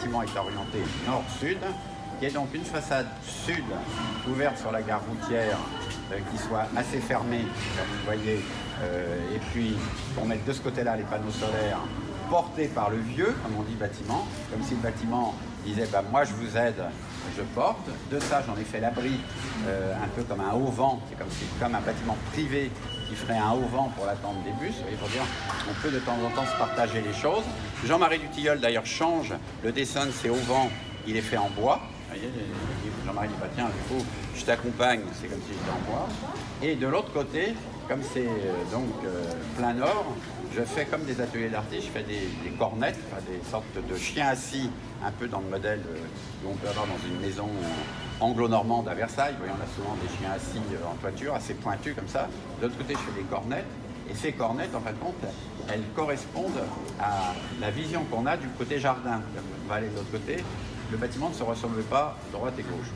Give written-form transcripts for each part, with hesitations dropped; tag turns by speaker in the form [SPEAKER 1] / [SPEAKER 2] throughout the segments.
[SPEAKER 1] bâtiment est orienté nord-sud, qui est donc une façade sud ouverte sur la gare routière qui soit assez fermée, comme vous voyez, et puis qu'on mette de ce côté-là les panneaux solaires portés par le vieux, comme on dit, bâtiment, comme si le bâtiment disait bah, moi je vous aide, je porte. De ça j'en ai fait l'abri, un peu comme un auvent, c'est comme un bâtiment privé qui ferait un auvent pour l'attente des bus. Vous voyez, pour dire on peut de temps en temps se partager les choses. Jean-Marie Dutilleul d'ailleurs change le dessin de ces auvents, il est fait en bois. Vous voyez, Jean-Marie dit bah, tiens, il faut je t'accompagne, c'est comme si j'étais en bois. Et de l'autre côté, comme c'est donc plein nord, je fais comme des ateliers d'artistes, je fais des cornettes, enfin, des sortes de chiens assis, un peu dans le modèle qu'on peut avoir dans une maison anglo-normande à Versailles. Vous voyez, on a souvent des chiens assis en toiture, assez pointus comme ça. De l'autre côté, je fais des cornettes. Et ces cornettes, en fin de compte, elles correspondent à la vision qu'on a du côté jardin. On va aller de l'autre côté. Le bâtiment ne se ressemble pas droite et gauche.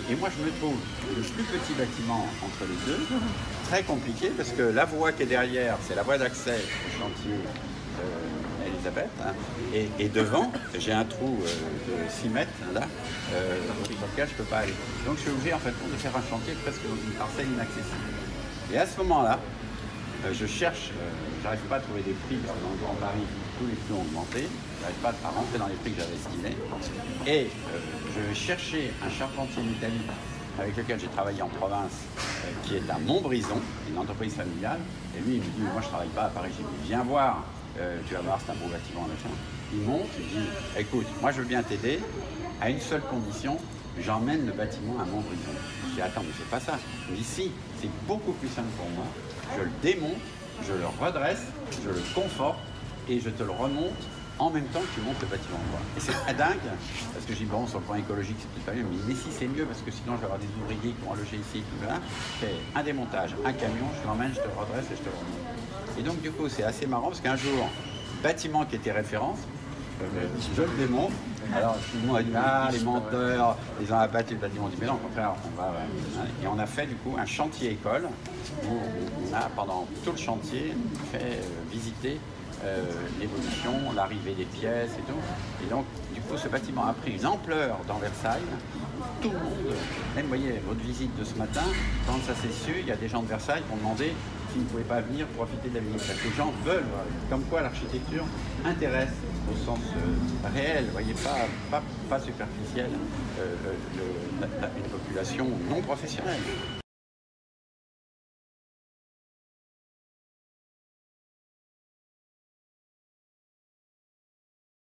[SPEAKER 1] Et moi, je me trouve le plus petit bâtiment entre les deux, très compliqué, parce que la voie qui est derrière, c'est la voie d'accès au chantier Elisabeth, hein, et devant, j'ai un trou de 6 mètres, là, sur lequel je ne peux pas aller. Donc, je suis obligé, en fait, de faire un chantier presque dans une parcelle inaccessible. Et à ce moment-là, je cherche, j'arrive pas à trouver des prix, parce que dans le Grand Paris, tous les prix ont augmenté, j'arrive pas à rentrer dans les prix que j'avais estimés. Et je vais chercher un charpentier métallique avec lequel j'ai travaillé en province, qui est à Montbrison, une entreprise familiale. Et lui, il me dit, moi je travaille pas à Paris, j'ai dit, viens voir, tu vas voir, c'est un beau bâtiment, machin. Il monte, il dit, écoute, moi je veux bien t'aider, à une seule condition, j'emmène le bâtiment à Montbrison. Je dis, attends, mais c'est pas ça. Il me dit, si, c'est beaucoup plus simple pour moi. Je le démonte, je le redresse, je le conforte et je te le remonte en même temps que tu montes le bâtiment. Et c'est très dingue, parce que je dis, bon, sur le plan écologique, c'est peut-être pas mieux, mais si, c'est mieux, parce que sinon, je vais avoir des ouvriers qui vont loger ici, tout ça. Je fais un démontage, un camion, je l'emmène, je te le redresse et je te le remonte. Et donc, du coup, c'est assez marrant, parce qu'un jour, bâtiment qui était référence, je le démonte. Alors, tout le monde a dit, ah, les menteurs, ils ont abattu le bâtiment. On dit, mais non, au contraire, on va. Et on a fait, du coup, un chantier école, où on a, pendant tout le chantier, fait visiter l'évolution, l'arrivée des pièces et tout. Et donc, du coup, ce bâtiment a pris une ampleur dans Versailles. Tout le monde, même, vous voyez, votre visite de ce matin, quand ça s'est su, il y a des gens de Versailles qui ont demandé s'ils ne pouvaient pas venir profiter de la visite. Parce que les gens veulent, comme quoi l'architecture intéresse au sens réel, vous voyez, pas superficiel, une population non professionnelle.